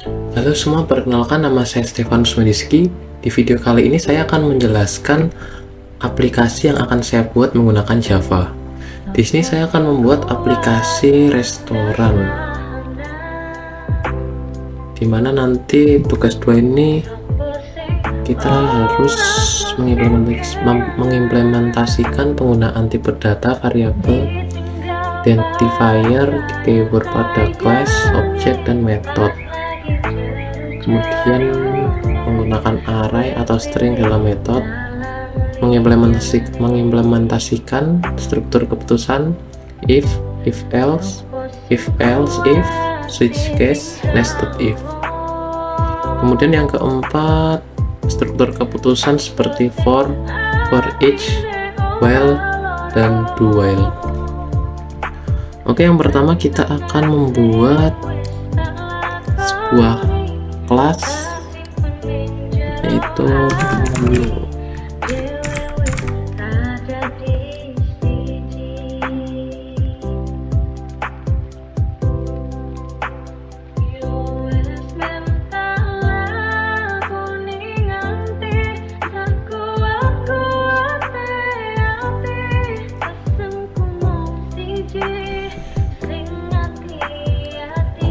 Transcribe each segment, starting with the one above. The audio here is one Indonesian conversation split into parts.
Halo semua, perkenalkan nama saya Stefanus Mediski. Di video kali ini saya akan menjelaskan aplikasi yang akan saya buat menggunakan Java. Di sini saya akan membuat aplikasi restoran, dimana nanti tugas 2 ini kita harus mengimplementasikan penggunaan tipe data, variabel, identifier, keyword pada class, objek, dan method. Kemudian menggunakan array atau string dalam metode, mengimplementasikan struktur keputusan if else, if, switch case, nested if. Kemudian yang keempat, struktur keputusan seperti for each, while, dan do while. Oke, yang pertama kita akan membuat sebuah kelas, yaitu menu.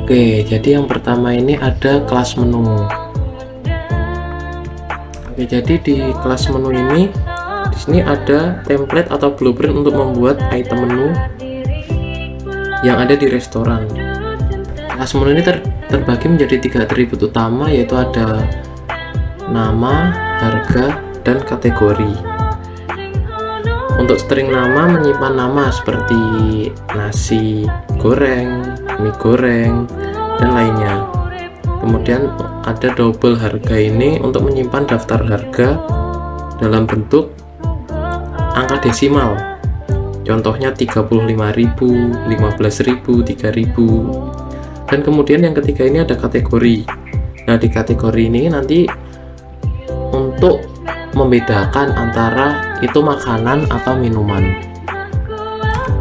Oke, jadi yang pertama ini ada kelas menu. Oke, jadi di kelas menu ini, di sini ada template atau blueprint untuk membuat item menu yang ada di restoran. Kelas menu ini terbagi menjadi 3 atribut utama, yaitu ada nama, harga, dan kategori. Untuk string nama menyimpan nama seperti nasi goreng, mie goreng, dan lainnya. Kemudian ada double harga ini untuk menyimpan daftar harga dalam bentuk angka desimal. Contohnya 35.000, 15.000, 3.000. Dan kemudian yang ketiga ini ada kategori. Nah, di kategori ini nanti untuk membedakan antara itu makanan atau minuman.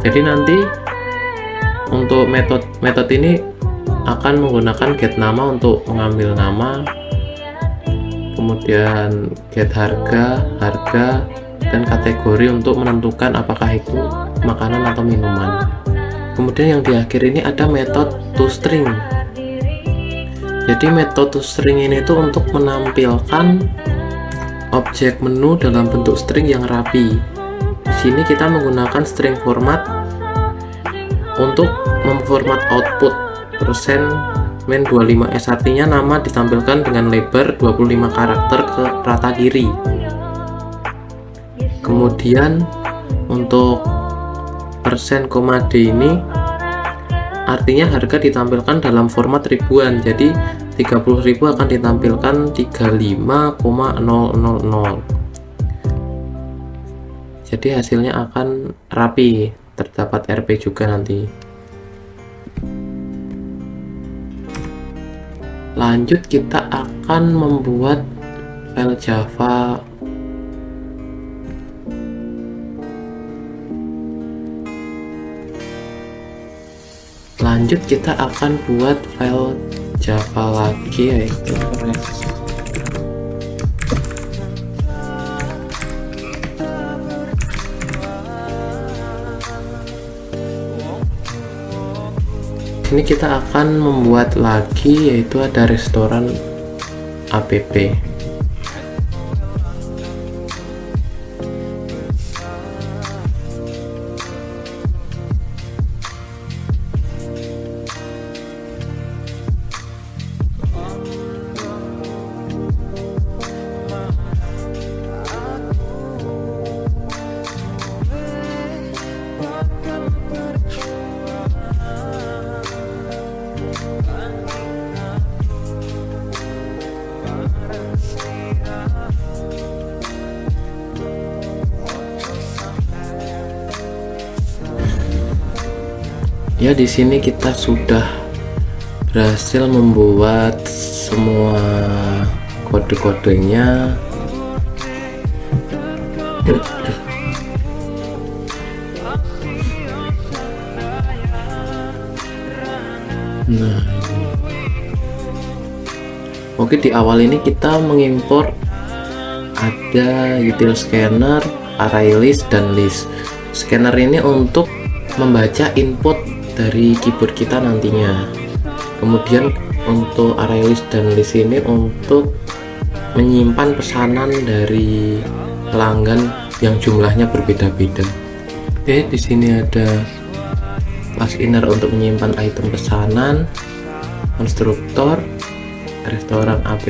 Jadi nanti untuk metode ini akan menggunakan get nama untuk mengambil nama, kemudian get harga, dan kategori untuk menentukan apakah itu makanan atau minuman. Kemudian yang di akhir ini ada metode toString. Jadi metode toString ini itu untuk menampilkan objek menu dalam bentuk string yang rapi. Di sini kita menggunakan string format untuk memformat output %-25s, artinya nama ditampilkan dengan lebar 25 karakter ke rata kiri. Kemudian untuk %, d ini artinya harga ditampilkan dalam format ribuan, jadi 30.000 akan ditampilkan 35,000. Jadi hasilnya akan rapi, terdapat RP juga nanti. Lanjut, kita akan membuat file Java. Lanjut, kita akan buat file Java lagi, yaitu ini kita akan membuat lagi, yaitu ada restoran app. Ya, di sini kita sudah berhasil membuat semua kode-kodenya. Nah, Oke, di awal ini kita mengimpor ada util scanner, array list, dan list. Scanner ini untuk membaca input dari keyboard kita nantinya. Kemudian untuk array list dan list ini untuk menyimpan pesanan dari pelanggan yang jumlahnya berbeda-beda. Oke, di sini ada class inner untuk menyimpan item pesanan, konstruktor, restoran app.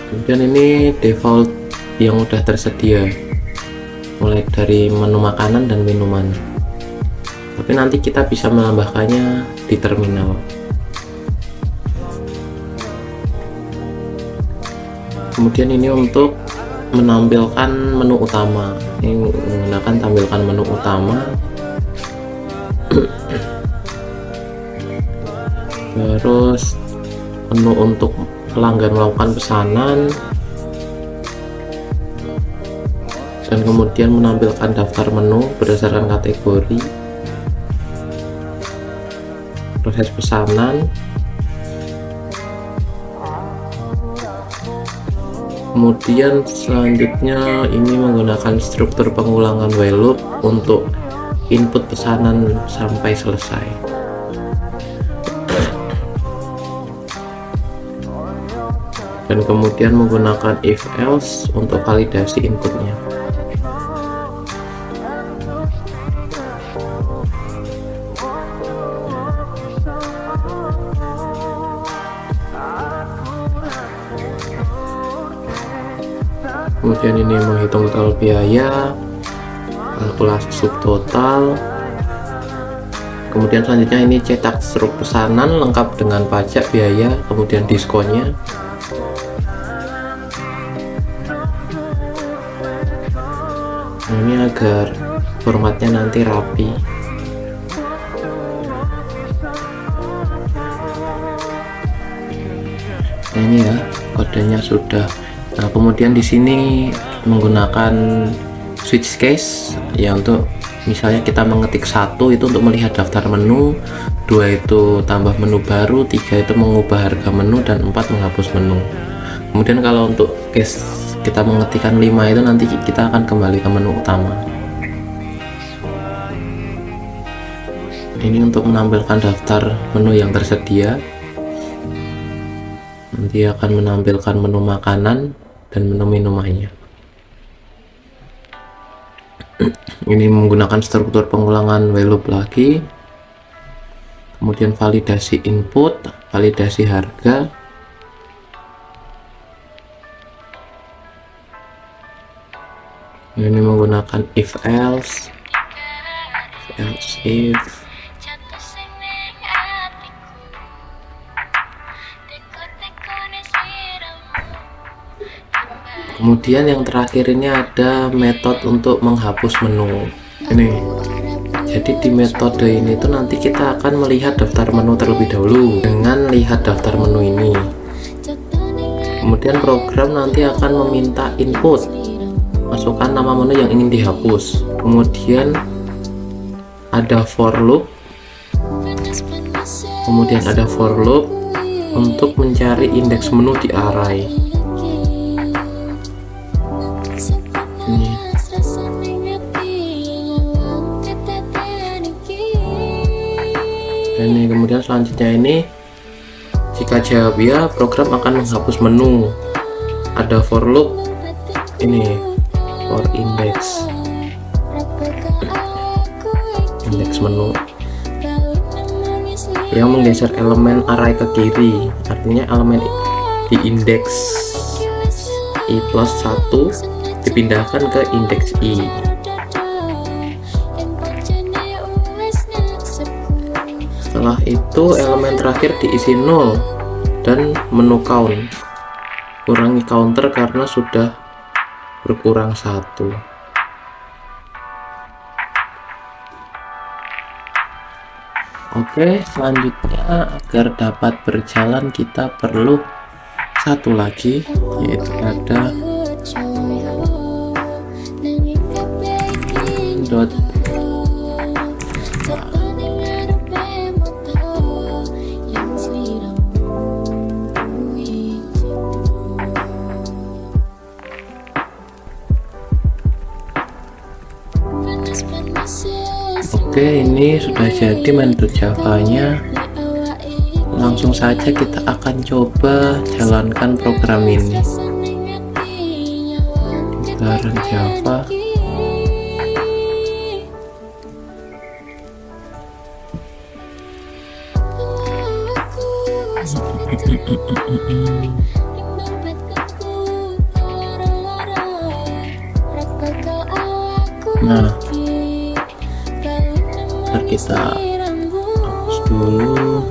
Kemudian ini default yang udah tersedia, mulai dari menu makanan dan minuman, tapi nanti kita bisa menambahkannya di terminal. Kemudian ini untuk menampilkan menu utama, ini menggunakan tampilkan menu utama. Terus menu untuk pelanggan melakukan pesanan, dan kemudian menampilkan daftar menu berdasarkan kategori, proses pesanan. Kemudian selanjutnya ini menggunakan struktur pengulangan while loop untuk input pesanan sampai selesai. Dan kemudian menggunakan if else untuk validasi inputnya. Kemudian ini menghitung total biaya, kalkulasi subtotal. Kemudian selanjutnya ini cetak struk pesanan lengkap dengan pajak, biaya, kemudian diskonnya. Ini agar formatnya nanti rapi. Nah, ini ya kodenya sudah. Nah, kemudian di sini menggunakan switch case ya, untuk misalnya kita mengetik 1 itu untuk melihat daftar menu, 2 itu tambah menu baru, 3 itu mengubah harga menu, dan 4 menghapus menu. Kemudian kalau untuk case kita mengetikkan 5 itu nanti kita akan kembali ke menu utama. Ini untuk menampilkan daftar menu yang tersedia. Nanti akan menampilkan menu makanan dan menu minumannya. Ini menggunakan struktur pengulangan while loop lagi. Kemudian validasi input, validasi harga. Ini menggunakan if else if. Kemudian yang terakhir ini ada metode untuk menghapus menu. Ini jadi di metode ini tuh nanti kita akan melihat daftar menu terlebih dahulu dengan lihat daftar menu ini. Kemudian program nanti akan meminta input, masukkan nama menu yang ingin dihapus. Kemudian ada for loop, kemudian ada for loop untuk mencari indeks menu di array. Dan ini kemudian selanjutnya ini jika jawab ya, program akan menghapus menu. Ada for loop, ini for index menu yang menggeser elemen array ke kiri, artinya elemen di indeks i plus 1 dipindahkan ke indeks i. Setelah itu elemen terakhir diisi 0 dan menu count, kurangi counter karena sudah berkurang 1. Oke, selanjutnya agar dapat berjalan kita perlu satu lagi, yaitu ada Oke, ini sudah jadi menu Java-nya. Langsung saja kita akan coba jalankan program ini. Barang Java. Nah, ntar kita hapus dulu.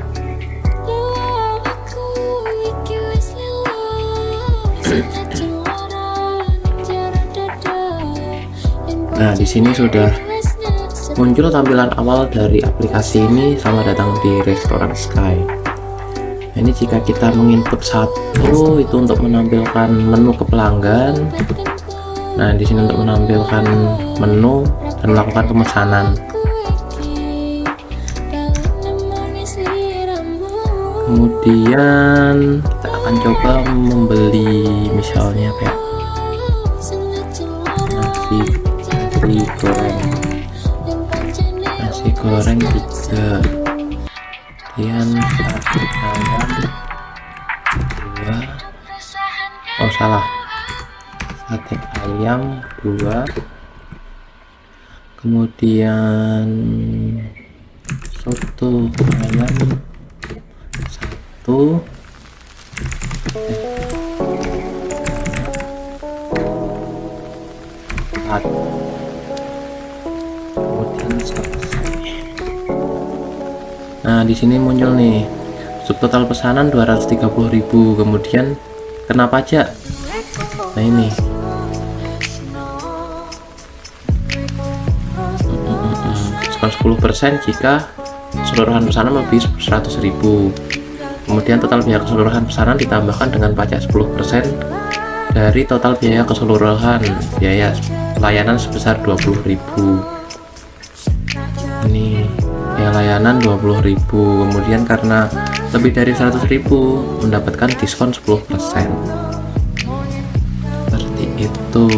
Nah, di sini sudah muncul tampilan awal dari aplikasi ini. Selamat datang di restoran Sky. Nah, ini jika kita menginput satu itu untuk menampilkan menu ke pelanggan. Nah, di sini untuk menampilkan menu dan melakukan pemesanan. Kemudian kita akan coba membeli misalnya kayak nasi goreng 3, kemudian satu ayam 2, oh salah, sate ayam 2, kemudian soto ayam 1, kemudian selesai. Nah, di sini muncul nih subtotal pesanan 230.000, kemudian kena pajak. Nah, ini diskon 10% jika keseluruhan pesanan lebih 100.000. Kemudian total biaya keseluruhan pesanan ditambahkan dengan pajak 10% dari total biaya keseluruhan biaya layanan sebesar 20.000. Ini biaya layanan 20.000, kemudian karena lebih dari 100.000 mendapatkan diskon 10%. Seperti itu.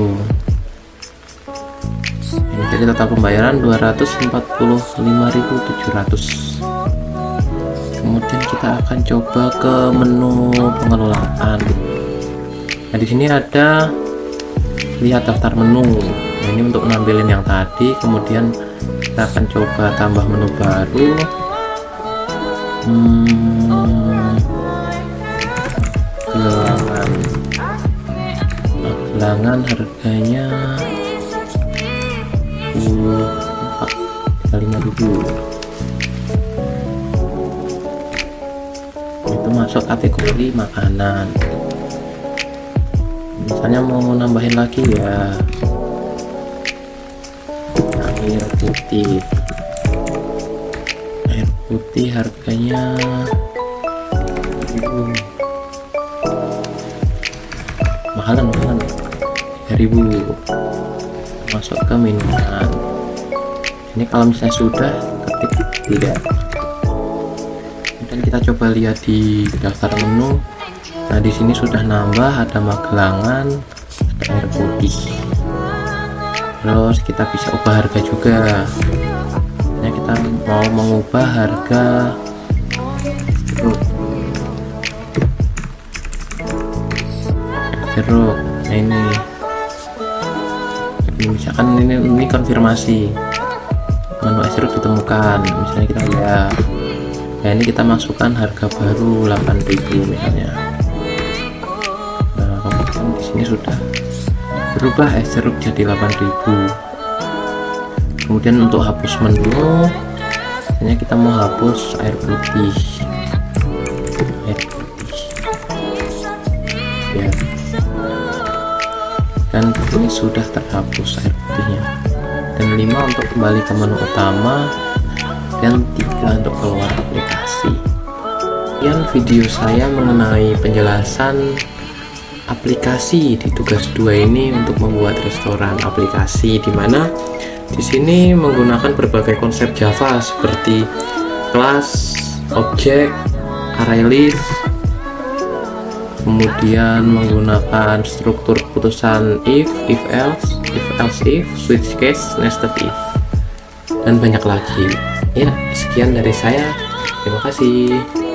Ini jadi total pembayaran 245.700. Kemudian kita akan coba ke menu pengelolaan. Nah, di sini ada lihat daftar menu. Nah, ini untuk nampilin yang tadi. Kemudian kita akan coba tambah menu baru. Gelangan harganya 5.000. Itu masuk kategori makanan. Misalnya mau nambahin lagi ya air putih harganya mahalan 3.000, masuk ke minuman. Ini kalau misalnya sudah ketik tidak. Dan kita coba lihat di daftar menu. Nah, di sini sudah nambah, ada magelangan, ada air putih. Terus kita bisa ubah harga juga. Nah, kita mau mengubah harga jeruk. Nah, ini misalkan ini konfirmasi menu es jeruk ditemukan. Misalnya kita lihat. Nah, ini kita masukkan harga baru 8.000 misalnya. Nah, kemudian di sini sudah berubah es jeruk jadi 8.000. Kemudian untuk hapus menu, misalnya kita mau hapus air putih ya. Dan ini sudah terhapus air putihnya. Dan 5 untuk kembali ke menu utama, dan 3 untuk keluar aplikasi. Sekian video saya mengenai penjelasan aplikasi di tugas 2 ini untuk membuat restoran aplikasi, di mana di sini menggunakan berbagai konsep Java seperti kelas, objek, array list, kemudian menggunakan struktur keputusan if else, switch case, nested if. dan banyak lagi. Ya, sekian dari saya. Terima kasih.